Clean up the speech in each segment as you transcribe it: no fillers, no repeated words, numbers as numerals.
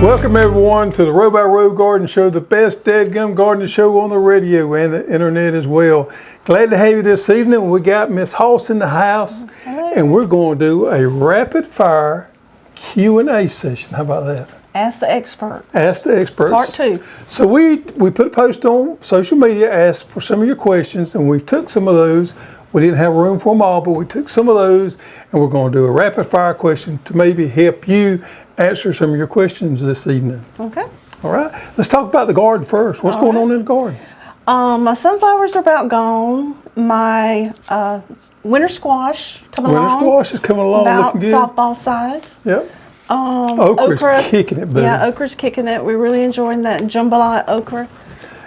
Welcome everyone to the Row by Row Garden Show, the best dadgum gardening show on the radio and the internet as well. Glad to have you this evening. We got Miss Hoss in the house. Hello. And we're going to do a rapid fire Q&A session. How about that? Ask the expert. Ask the experts. Part 2. So we put a post on social media, asked for some of your questions, and we took some of those. We didn't have room for them all, but we took some of those, and we're going to do a rapid fire question to maybe help you answer some of your questions this evening. Okay. All right. Let's talk about the garden first. What's going on in the garden? My sunflowers are about gone. My winter squash coming along. Winter squash is coming along, about looking good. softball size. Yep. Okra's kicking it, buddy. Yeah, okra's kicking it. We're really enjoying that jambalaya okra.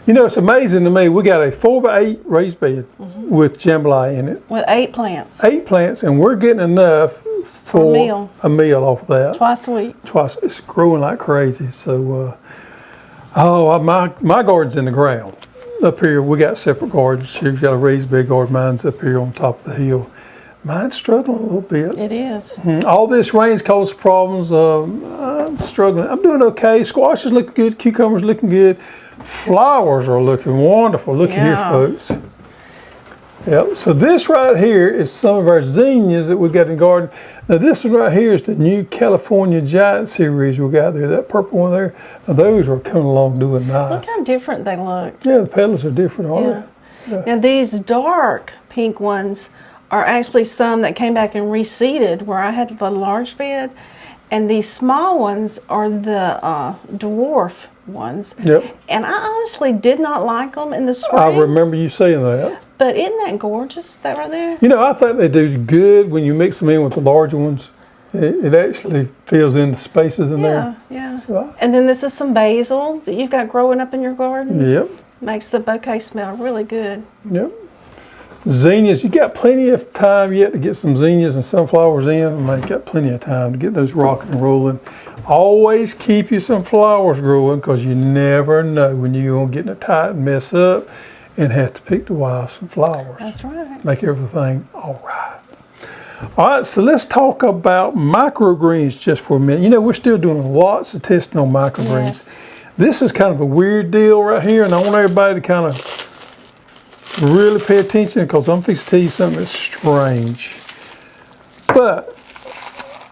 You know, it's amazing to me. We got a 4x8 raised bed with jambalaya in it. With 8 plants. 8 plants, and we're getting enough for a meal off of that. Twice a week. Twice. It's growing like crazy. So, my garden's in the ground. Up here, we got separate gardens. She's got a raised bed garden. Mine's up here on top of the hill. Mine's struggling a little bit. It is. All this rain's caused problems. I'm struggling. I'm doing okay. Squash is looking good. Cucumbers looking good. Flowers are looking wonderful. Look at here, folks. Yep. So this right here is some of our zinnias that we got in the garden. Now this one right here is the new California Giant series we got there. That purple one there. Now those are coming along doing nice. Look how different they look. Yeah, the petals are different, aren't they? Yeah. Now these dark pink ones are actually some that came back and reseeded where I had the large bed. And these small ones are the dwarf ones. Yep. And I honestly did not like them in the spring. I remember you saying that. But isn't that gorgeous, that right there? You know, I think they do good when you mix them in with the larger ones. It actually fills in the spaces in there. Yeah. So And then this is some basil that you've got growing up in your garden. Yep. Makes the bouquet smell really good. Yep. Zinnias, you got plenty of time yet to get some zinnias and sunflowers in. You got plenty of time to get those rocking and rolling. Always keep you some flowers growing because you never know when you're going to get in a tight and mess up and have to pick the wild some flowers. That's right. Make everything all right. All right, so let's talk about microgreens just for a minute. You know, we're still doing lots of testing on microgreens. Yes. This is kind of a weird deal right here, and I want everybody to kind of really pay attention because I'm fixing to tell you something that's strange. But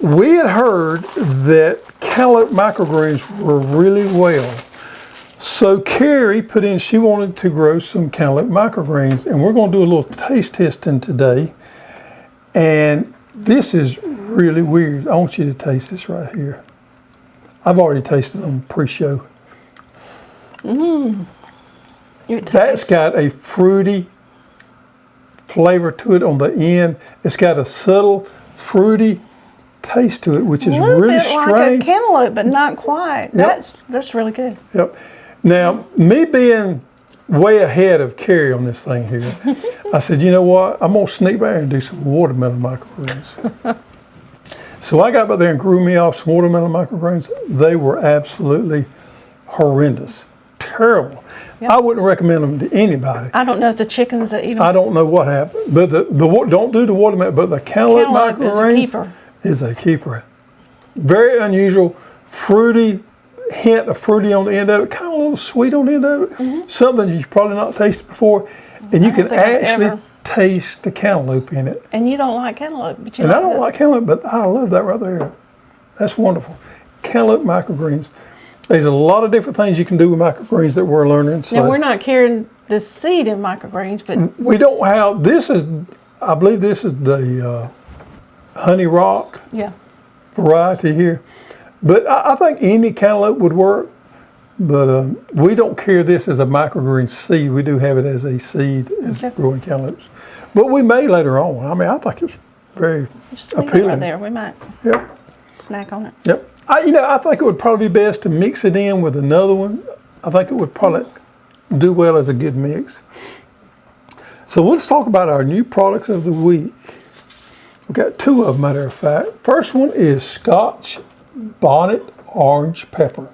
we had heard that cantaloupe microgreens were really well. So Carrie put in, she wanted to grow some cantaloupe microgreens, and we're going to do a little taste testing today. And this is really weird. I want you to taste this right here. I've already tasted them pre-show. That's got a fruity flavor to it on the end. It's got a subtle fruity taste to it, which is really strange. Like a cantaloupe, but not quite. Yep. That's really good. Yep. Now, me being way ahead of Carrie on this thing here, I said, you know what? I'm gonna sneak back and do some watermelon microgreens. So I got back there and grew me off some watermelon microgreens. They were absolutely horrendous. Terrible. Yep. I wouldn't recommend them to anybody. I don't know if the chickens that eat them. I don't know what happened, but don't do the watermelon. But the cantaloupe microgreens is a keeper. Very unusual, fruity hint of fruity on the end of it, kind of a little sweet on the end of it. Something you've probably not tasted before, and you can actually taste the cantaloupe in it. And you don't like cantaloupe, but I don't like cantaloupe, but I love that right there. That's wonderful. Cantaloupe microgreens. There's a lot of different things you can do with microgreens that we're learning. So now, we're not carrying the seed in microgreens, but we don't have, I believe this is the honey rock variety here. But I think any cantaloupe would work. But we don't carry this as a microgreen seed. We do have it as a seed as growing cantaloupes. But we may later on. I mean, I think it's very appealing. Right there, we might snack on it. Yep. I think it would probably be best to mix it in with another one. I think it would probably do well as a good mix. So let's talk about our new products of the week. We've got 2 of them, matter of fact. First one is Scotch Bonnet Orange Pepper.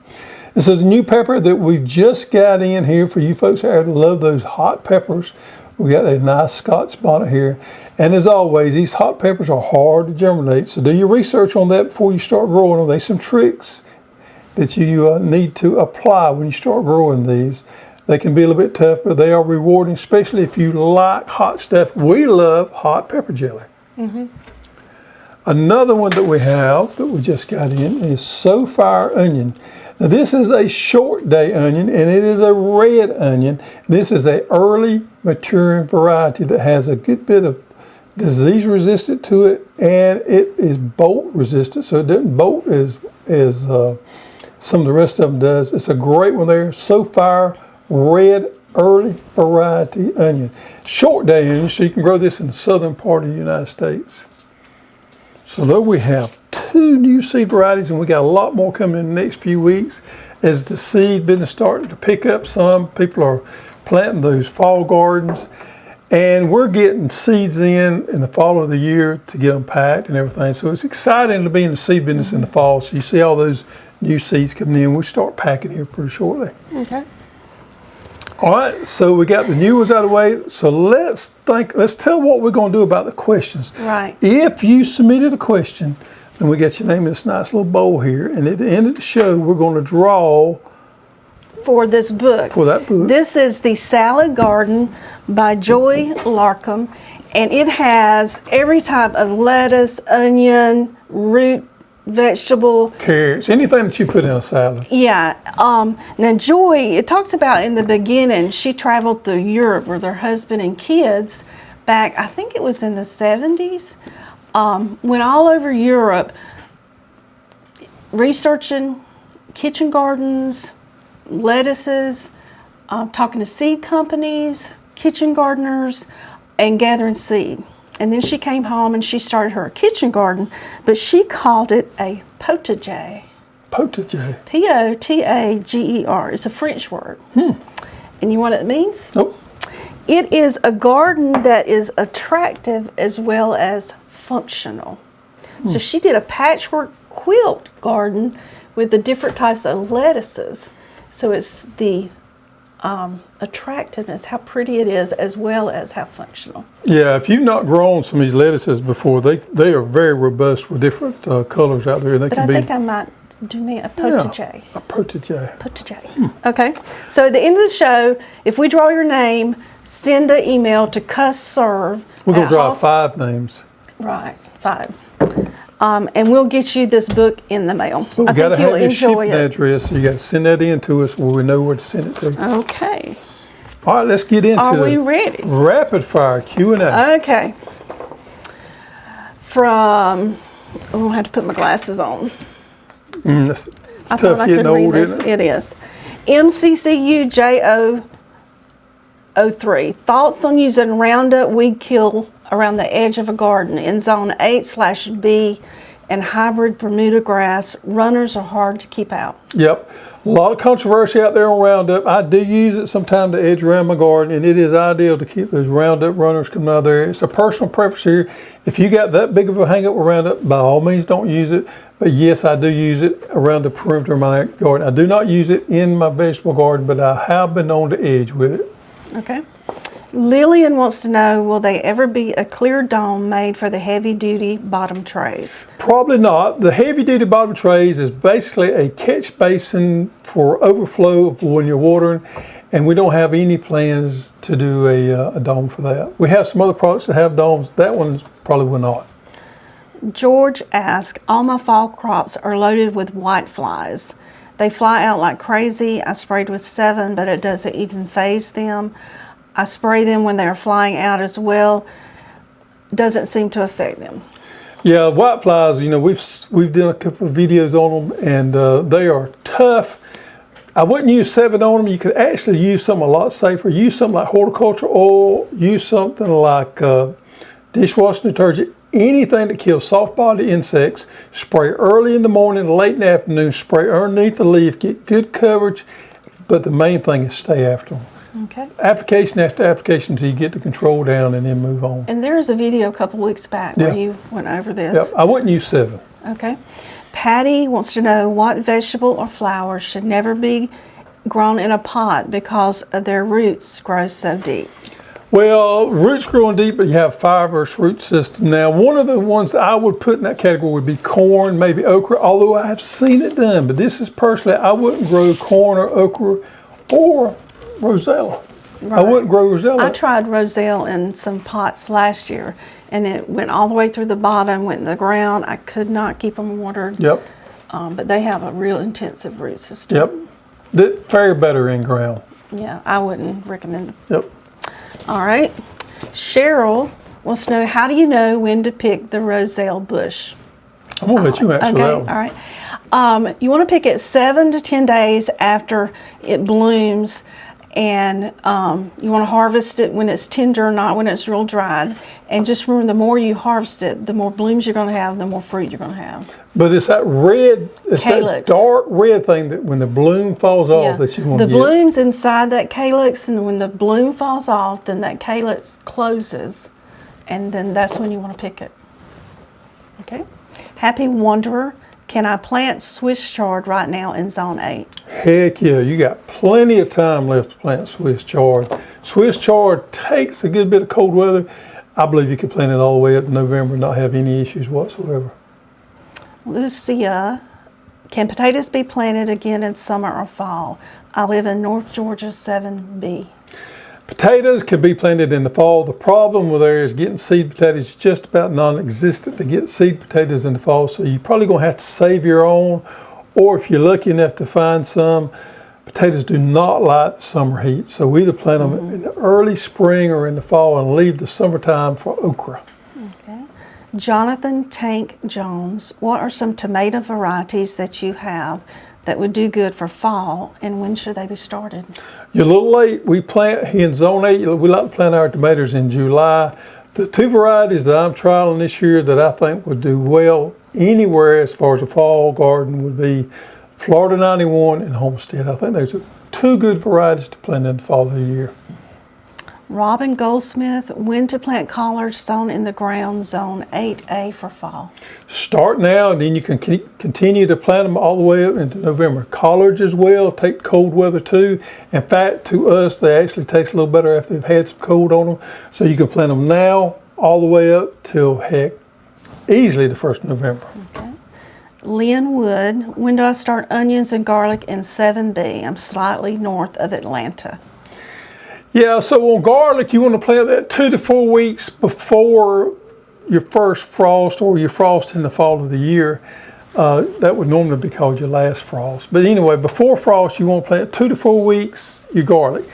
This is a new pepper that we've just got in here for you folks out there that love those hot peppers. We got a nice Scotch bonnet here. And as always, these hot peppers are hard to germinate, so do your research on that before you start growing them. There's some tricks that you need to apply when you start growing these. They can be a little bit tough, but they are rewarding, especially if you like hot stuff. We love hot pepper jelly. Another one that we have that we just got in is So Fire onion. Now this is a short day onion, and it is a red onion. This is a early maturing variety that has a good bit of disease resistant to it, and it is bolt resistant, so it doesn't bolt as some of the rest of them does. It's a great one there. So Fire red early variety onion. Short day onion, so you can grow this in the southern part of the United States. So there we have 2 new seed varieties, and we got a lot more coming in the next few weeks as the seed business starting to pick up some. People are planting those fall gardens, and we're getting seeds in the fall of the year to get them packed and everything. So it's exciting to be in the seed business in the fall. So you see all those new seeds coming in. We'll start packing here pretty shortly. Okay. All right, so we got the new ones out of the way. So let's tell what we're going to do about the questions. Right. If you submitted a question, then we got your name in this nice little bowl here. And at the end of the show, we're going to draw For this book. for that book. This is The Salad Garden by Joy Larkham, and it has every type of lettuce, onion, root vegetable. Carrots, anything that you put in a salad. Yeah. Now Joy, it talks about in the beginning, she traveled through Europe with her husband and kids back, I think it was in the 70s. Went all over Europe researching kitchen gardens, lettuces, talking to seed companies, kitchen gardeners, and gathering seed. And then she came home and she started her kitchen garden, but she called it a potager. Potager. Potager. It's a French word. And you know what it means? Nope. It is a garden that is attractive as well as functional. So she did a patchwork quilt garden with the different types of lettuces. So it's the attractiveness, how pretty it is, as well as how functional. Yeah, if you've not grown some of these lettuces before, they are very robust with different colors out there. And they But can I be think I might do me a potager. Yeah, a potager. Potager. Okay. So at the end of the show, if we draw your name, send an email to custserve. We're going to draw 5 names. Right, 5. And we'll get you this book in the mail. But we got to have your enjoy shipping address, so you got to send that in to us where we know where to send it to. Okay. All right, let's get into Are we ready? rapid fire Q&A. Okay. I'm going to have to put my glasses on. It's I tough thought I getting could read old, this. isn't it? It is. MCCUJO03. Thoughts on using Roundup weed kill around the edge of a garden in zone 8/B and hybrid Bermuda grass. Runners are hard to keep out. Yep. A lot of controversy out there on Roundup. I do use it sometimes to edge around my garden, and it is ideal to keep those Roundup runners coming out of there. It's a personal preference here. If you got that big of a hang up with Roundup, by all means don't use it. But yes, I do use it around the perimeter of my garden. I do not use it in my vegetable garden, but I have been on the edge with it. Okay. Lillian wants to know, will they ever be a clear dome made for the heavy-duty bottom trays? Probably not. The heavy-duty bottom trays is basically a catch basin for overflow of when you're watering, and we don't have any plans to do a dome for that. We have some other products that have domes. That one probably will not. George asked, all my fall crops are loaded with white flies. They fly out like crazy. I sprayed with 7, but it doesn't even faze them. I spray them when they're flying out as well. Doesn't seem to affect them. Yeah, white flies, you know, we've done a couple of videos on them, and they are tough. I wouldn't use 7 on them. You could actually use something a lot safer. Use something like horticulture oil. Use something like dishwashing detergent. Anything that kills soft-bodied insects. Spray early in the morning, late in the afternoon. Spray underneath the leaf. Get good coverage. But the main thing is stay after them. Okay. Application after application until you get the control down, and then move on. And there was a video a couple weeks back where you went over this. Yep. I wouldn't use 7. Okay. Patty wants to know what vegetable or flower should never be grown in a pot because of their roots grow so deep. Well, roots growing deep, but you have fibrous root system. Now, one of the ones that I would put in that category would be corn, maybe okra, although I have seen it done. But this is personally, I wouldn't grow corn or okra or rosella. Right. I wouldn't grow rosella. I tried roselle in some pots last year, and it went all the way through the bottom, went in the ground. I could not keep them watered. Yep. But they have a real intensive root system. Yep. They fare better in ground. Yeah, I wouldn't recommend them. Yep. All right. Cheryl wants to know, how do you know when to pick the roselle bush? I'm going to let you answer that one. All right. You want to pick it 7 to 10 days after it blooms, and you want to harvest it when it's tender, not when it's real dried. And just remember, the more you harvest it, the more blooms you're going to have, the more fruit you're going to have. But it's that red, it's Calyx. that dark red thing that when the bloom falls off that you want to The get. bloom's inside that calyx, and when the bloom falls off, then that calyx closes, and then that's when you want to pick it. Okay. Happy Wanderer, can I plant Swiss chard right now in zone 8? Heck yeah, you got plenty of time left to plant Swiss chard. Swiss chard takes a good bit of cold weather. I believe you could plant it all the way up to November and not have any issues whatsoever. Lucia, can potatoes be planted again in summer or fall? I live in North Georgia 7B. Potatoes can be planted in the fall. The problem with there is getting seed potatoes is just about non-existent to get seed potatoes in the fall. So you're probably going to have to save your own, or if you're lucky enough to find some, potatoes do not like the summer heat. So we either plant them in the early spring or in the fall and leave the summertime for okra. Okay. Jonathan Tank Jones, what are some tomato varieties that you have that would do good for fall, and when should they be started? You're a little late. We plant in zone 8, we like to plant our tomatoes in July. The two varieties that I'm trialing this year that I think would do well anywhere as far as a fall garden would be Florida 91 and Homestead. I think those are two good varieties to plant in the fall of the year. Robin Goldsmith, when to plant collards sown in the ground, zone 8A for fall? Start now, and then you can continue to plant them all the way up into November. Collards as well take cold weather too. In fact, to us, they actually taste a little better after they've had some cold on them. So you can plant them now all the way up till, heck, easily the 1st of November. Okay. Lynn Wood, when do I start onions and garlic in 7B? I'm slightly north of Atlanta. Yeah, so on garlic, you want to plant that 2 to 4 weeks before your first frost or your frost in the fall of the year. That would normally be called your last frost. But anyway, before frost, you want to plant 2 to 4 weeks your garlic.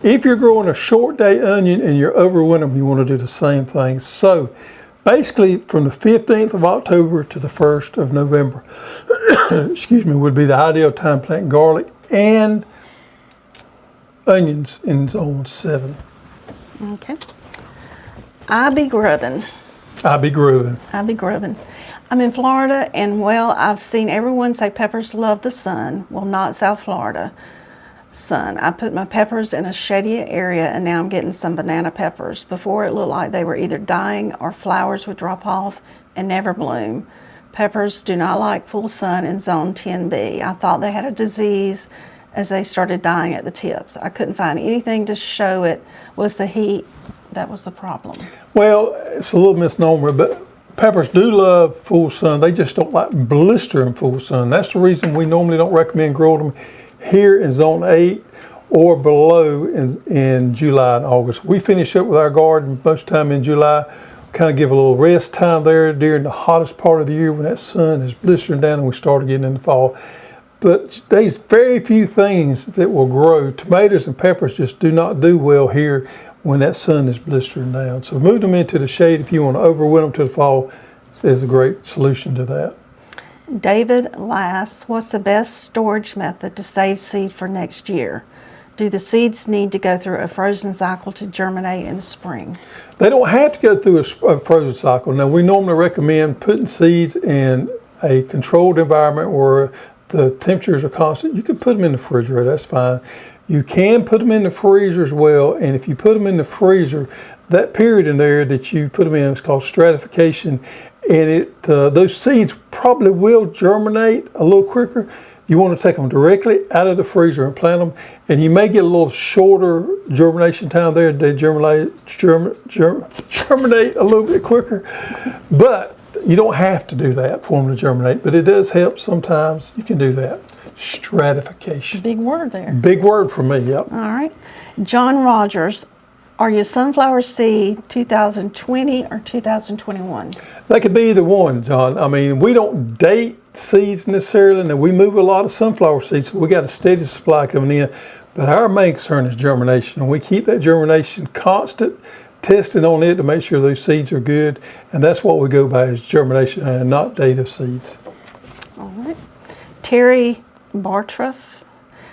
If you're growing a short day onion and you're overwintering, you want to do the same thing. So basically from the 15th of October to the 1st of November, excuse me, would be the ideal time to plant garlic and onions in zone 7. Okay. I be grubbing. I'm in Florida, and well, I've seen everyone say peppers love the sun. Well, not South Florida sun. I put my peppers in a shady area, and now I'm getting some banana peppers. Before, it looked like they were either dying or flowers would drop off and never bloom. Peppers do not like full sun in zone 10B. I thought they had a disease as they started dying at the tips. I couldn't find anything to show it was the heat that was the problem. Well, it's a little misnomer, but peppers do love full sun. They just don't like blistering full sun. That's the reason we normally don't recommend growing them here in zone 8 or below in July and August. We finish up with our garden most of the time in July. Kind of give a little rest time there during the hottest part of the year when that sun is blistering down and we start again in the fall. But there's very few things that will grow. Tomatoes and peppers just do not do well here when that sun is blistering down. So move them into the shade if you want to overwinter them to the fall. Is a great solution to that. David Lass, what's the best storage method to save seed for next year? Do the seeds need to go through a frozen cycle to germinate in the spring? They don't have to go through a frozen cycle. Now, we normally recommend putting seeds in a controlled environment where the temperatures are constant. You can put them in the refrigerator, that's fine. You can put them in the freezer as well, and if you put them in the freezer, that period in there that you put them in is called stratification, and those seeds probably will germinate a little quicker. You want to take them directly out of the freezer and plant them, and you may get a little shorter germination time there. They germinate a little bit quicker, but you don't have to do that for them to germinate, but it does help sometimes. You can do that. Stratification. Big word there. Big word for me, yep. All right. John Rogers, are you sunflower seed 2020 or 2021? That could be either one, John. I mean, we don't date seeds necessarily, and we move a lot of sunflower seeds, so we got a steady supply coming in. But our main concern is germination, and we keep that germination constant, testing on it to make sure those seeds are good, and that's what we go by is germination and not date of seeds. All right. Terry Bartruff,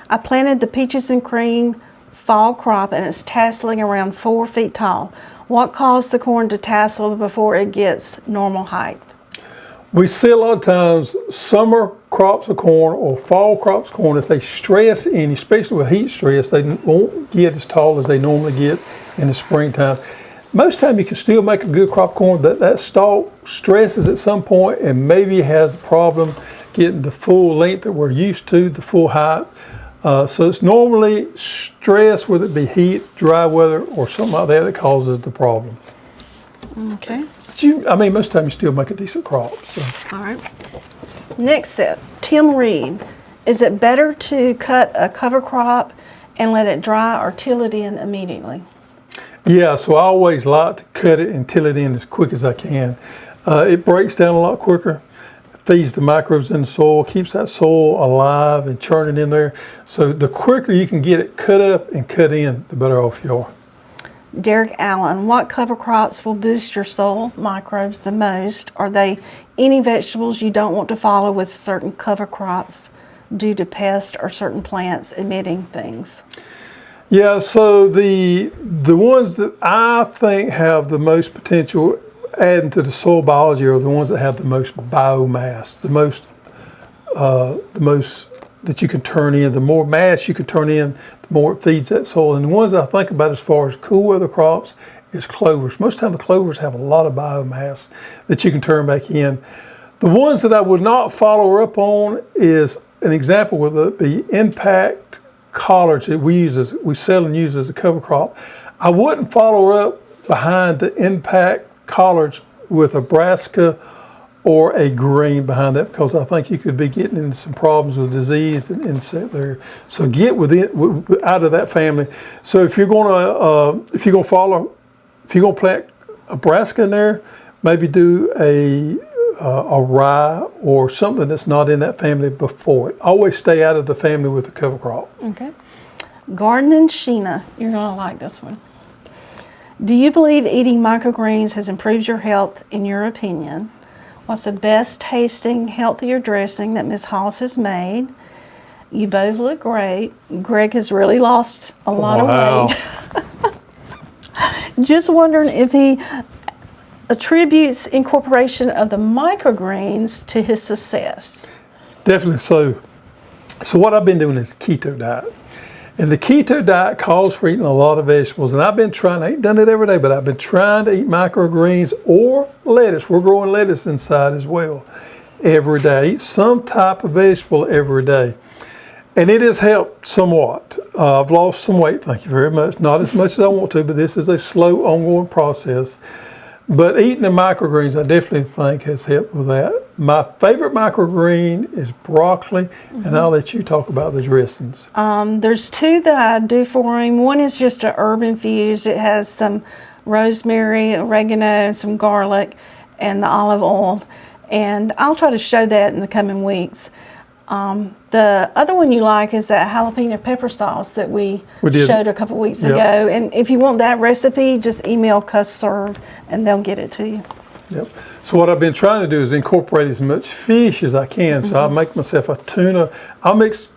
I planted the peaches and cream fall crop and it's tasseling around 4 feet tall. What caused the corn to tassel before it gets normal height? We see a lot of times summer crops of corn or fall crops of corn, if they stress any, especially with heat stress, they won't get as tall as they normally get in the springtime. Most time you can still make a good crop of corn. That stalk stresses at some point and maybe has a problem getting the full length that we're used to, the full height. So it's normally stress, whether it be heat, dry weather, or something like that causes the problem. Okay. But most time you still make a decent crop. So. All right. Next set, Tim Reed. Is it better to cut a cover crop and let it dry or till it in immediately? Yeah, so I always like to cut it and till it in as quick as I can. It breaks down a lot quicker. Feeds the microbes in the soil, keeps that soil alive and churning in there. So the quicker you can get it cut up and cut in, the better off you are. Derek Allen, what cover crops will boost your soil microbes the most? Are they any vegetables you don't want to follow with certain cover crops due to pests or certain plants emitting things? Yeah, so the ones that I think have the most potential adding to the soil biology are the ones that have the most biomass, the most that you can turn in. The more mass you can turn in, the more it feeds that soil. And the ones I think about as far as cool weather crops is clovers. Most of the time the clovers have a lot of biomass that you can turn back in. The ones that I would not follow up on is an example with the impact collards that we sell and use as a cover crop. I wouldn't follow up behind the impact collards with a brassica or a green behind that, because I think you could be getting into some problems with disease and insect there. So get out of that family. So if you're going to plant a brassica in there, maybe do a rye or something that's not in that family before it. Always stay out of the family with the cover crop. Okay. Gardening Sheena, you're going to like this one. Do you believe eating microgreens has improved your health in your opinion? What's the best tasting, healthier dressing that Ms. Hoss has made? You both look great. Greg has really lost a lot of weight. Just wondering if he attributes incorporation of the microgreens to his success. Definitely so. So what I've been doing is keto diet. And the keto diet calls for eating a lot of vegetables. And I've been trying, I ain't done it every day, but I've been trying to eat microgreens or lettuce. We're growing lettuce inside as well every day. Eat some type of vegetable every day. And it has helped somewhat. I've lost some weight, thank you very much. Not as much as I want to, but this is a slow, ongoing process. But eating the microgreens, I definitely think has helped with that. My favorite microgreen is broccoli, and I'll let you talk about the dressings. There's two that I do for him. One is just a herb infused. It has some rosemary, oregano, some garlic, and the olive oil. And I'll try to show that in the coming weeks. The other one you like is that jalapeno pepper sauce that we showed a couple weeks ago. And if you want that recipe, just email CustServe and they'll get it to you. Yep. So what I've been trying to do is incorporate as much fish as I can. So I make myself a tuna. I'll mix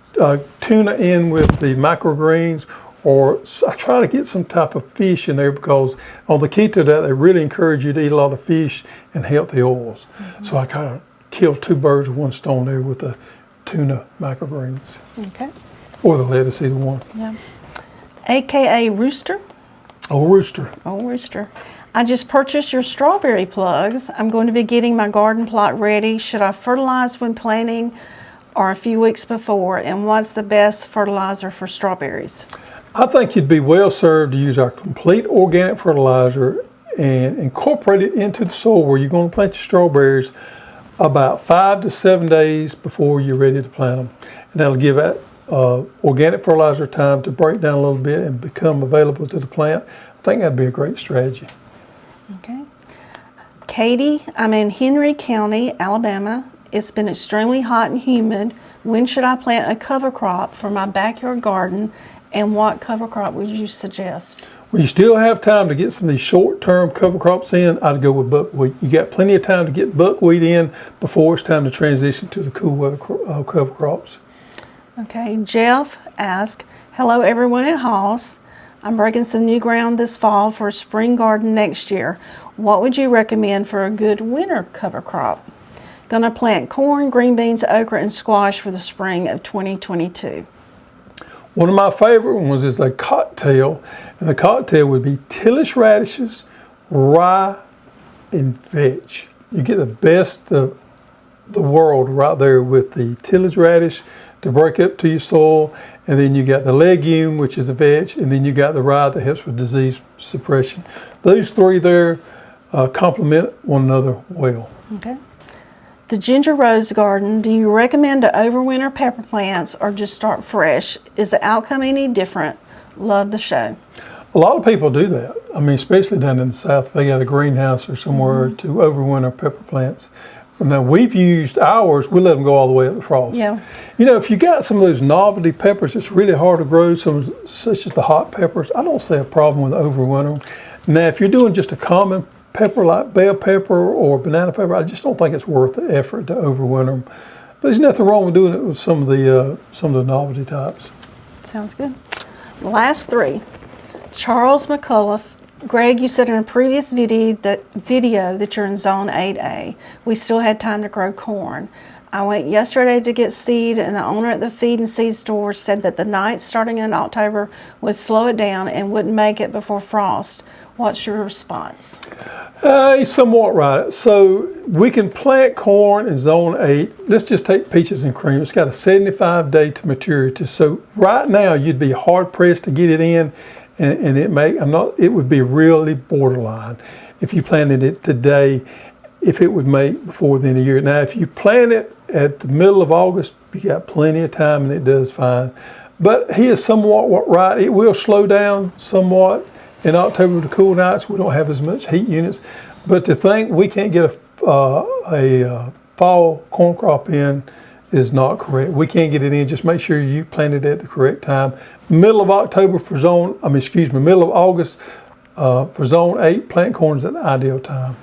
tuna in with the microgreens, or I try to get some type of fish in there, because on the keto diet they really encourage you to eat a lot of fish and healthy oils. So I kind of kill two birds with one stone there with the tuna microgreens. Okay. Or the lettuce, either one. Yeah. AKA Rooster. Oh, Rooster. Oh, Rooster. I just purchased your strawberry plugs. I'm going to be getting my garden plot ready. Should I fertilize when planting, or a few weeks before? And what's the best fertilizer for strawberries? I think you'd be well served to use our complete organic fertilizer and incorporate it into the soil where you're going to plant your strawberries about 5 to 7 days before you're ready to plant them. And that'll give that organic fertilizer time to break down a little bit and become available to the plant. I think that'd be a great strategy. Okay. Katie, I'm in Henry County, Alabama. It's been extremely hot and humid. When should I plant a cover crop for my backyard garden, and what cover crop would you suggest? When you still have time to get some of these short-term cover crops in, I'd go with buckwheat. You got plenty of time to get buckwheat in before it's time to transition to the cool weather cover crops. Okay, Jeff asked, hello everyone at Hoss. I'm breaking some new ground this fall for a spring garden next year. What would you recommend for a good winter cover crop? Gonna plant corn, green beans, okra, and squash for the spring of 2022. One of my favorite ones is a cocktail, and the cocktail would be tillage radishes, rye, and vetch. You get the best of the world right there with the tillage radish to break up to your soil, and then you got the legume, which is the vetch, and then you got the rye that helps with disease suppression. Those three there complement one another well. Okay. The ginger rose garden, do you recommend to overwinter pepper plants or just start fresh? Is the outcome any different? Love the show. A lot of people do that. I mean, especially down in the South, they got a greenhouse or somewhere to overwinter pepper plants. Now, we've used ours, we let them go all the way up to frost. Yeah. You know, if you got some of those novelty peppers that's really hard to grow, some such as the hot peppers, I don't see a problem with overwintering. Now, if you're doing just a common pepper like bell pepper or banana pepper, I just don't think it's worth the effort to overwinter them. But there's nothing wrong with doing it with some of the novelty types. Sounds good. Last three. Charles McCullough. Greg, you said in a previous video that you're in zone 8A. We still had time to grow corn. I went yesterday to get seed, and the owner at the feed and seed store said that the night starting in October would slow it down and wouldn't make it before frost. What's your response? He's somewhat right. So we can plant corn in zone 8. Let's just take peaches and cream. It's got a 75-day to maturity. So right now you'd be hard pressed to get it in, and it would be really borderline if you planted it today, if it would make before the end of the year. Now, if you plant it at the middle of August, you got plenty of time and it does fine. But he is somewhat right. It will slow down somewhat in October with the cool nights. We don't have as much heat units. But to think we can't get a fall corn crop in is not correct. We can't get it in. Just make sure you plant it at the correct time. Middle of October middle of August for zone 8, plant corn is an ideal time.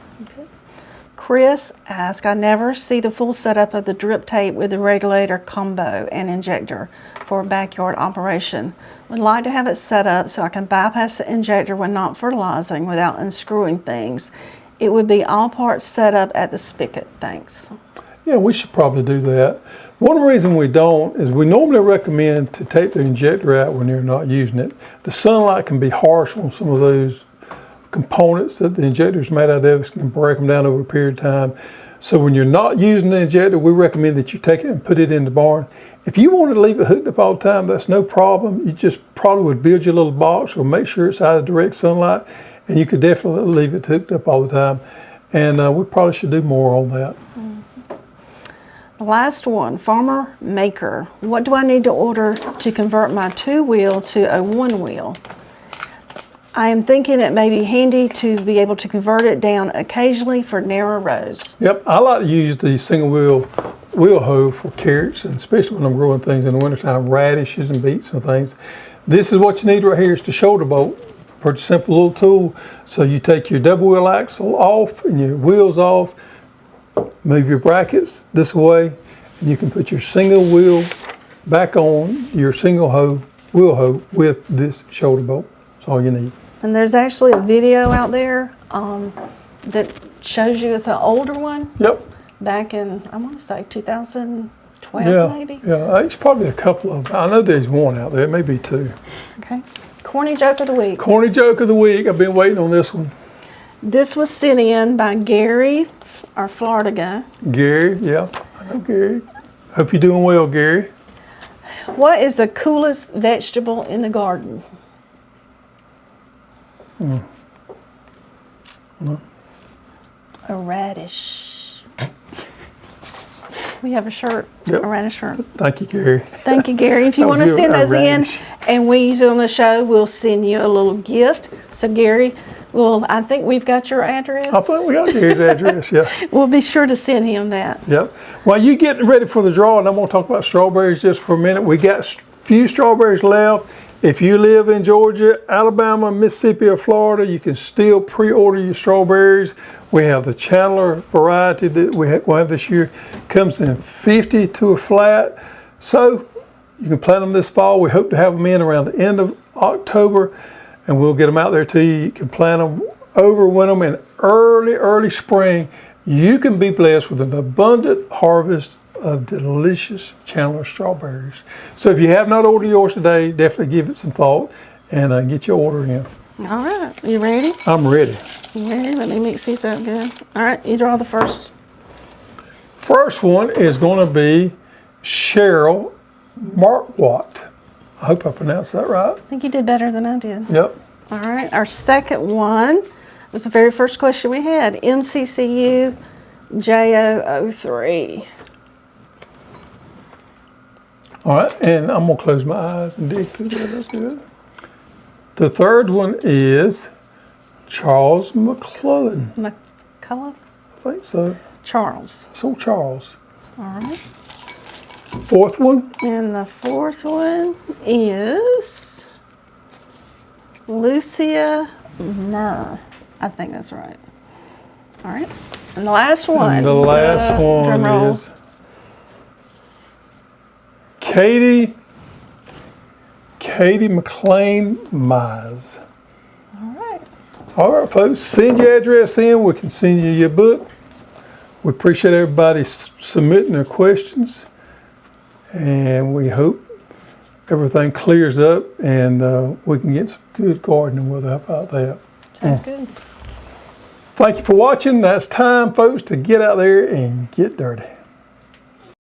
Chris asked, I never see the full setup of the drip tape with the regulator combo and injector for a backyard operation. Would like to have it set up so I can bypass the injector when not fertilizing without unscrewing things. It would be all parts set up at the spigot. Thanks. Yeah, we should probably do that. One reason we don't is we normally recommend to take the injector out when you're not using it. The sunlight can be harsh on some of those components that the injector is made out of. It can break them down over a period of time. So when you're not using the injector, we recommend that you take it and put it in the barn. If you wanted to leave it hooked up all the time, that's no problem. You just probably would build your little box or make sure it's out of direct sunlight, and you could definitely leave it hooked up all the time. And we probably should do more on that. The last one, Farmer Maker. What do I need to order to convert my 2-wheel to a 1-wheel? I am thinking it may be handy to be able to convert it down occasionally for narrow rows. Yep, I like to use the single wheel hoe for carrots, and especially when I'm growing things in the wintertime, radishes and beets and things. This is what you need right here, is the shoulder bolt. Pretty simple little tool. So you take your double wheel axle off and your wheels off, move your brackets this way, and you can put your single wheel back on your single wheel hoe with this shoulder bolt. That's all you need. And there's actually a video out there that shows you it's an older one. Yep. Back in, I want to say 2012 maybe. Yeah, it's probably a couple of them. I know there's one out there, it may be two. Okay. Corny joke of the week. Corny joke of the week. I've been waiting on this one. This was sent in by Gary, our Florida guy. Gary, yeah, I know Gary. Hope you're doing well, Gary. What is the coolest vegetable in the garden? A radish. We have a shirt, Yep. a radish shirt. Thank you, Gary. Thank you, Gary. If you That want was to send a those in radish. and we use it on the show, we'll send you a little gift. So, Gary, I think we've got your address. I think we got Gary's address, yeah. We'll be sure to send him that. Yep. While you getting ready for the draw, and I'm going to talk about strawberries just for a minute. We got few strawberries left. If you live in Georgia, Alabama, Mississippi, or Florida, you can still pre-order your strawberries. We have the Chandler variety that we'll have this year. Comes in 50 to a flat. So you can plant them this fall. We hope to have them in around the end of October, and we'll get them out there to you. You can plant them, overwinter them in early spring. You can be blessed with an abundant harvest of delicious Chandler strawberries. So if you have not ordered yours today, definitely give it some thought and get your order in. All right. You ready? I'm ready. You ready? Let me mix these up good. All right. You draw the first. First one is going to be Cheryl Markwat. I hope I pronounced that right. I think you did better than I did. Yep. All right. Our second one was the very first question we had. MCCU JO03. All right, and I'm going to close my eyes and dig through that. That's good. The third one is Charles McClellan. McCullough? I think so. Charles. So Charles. All right. Fourth one, And the fourth one is Lucia Murr. I think that's right. All right. And the last one. and the last drum roll. one is Katie McLean Mize. All right. All right, folks, send your address in. We can send you your book. We appreciate everybody submitting their questions, and we hope everything clears up and we can get some good gardening weather. How about that? Sounds good. Thank you for watching. Now it's time, folks, to get out there and get dirty.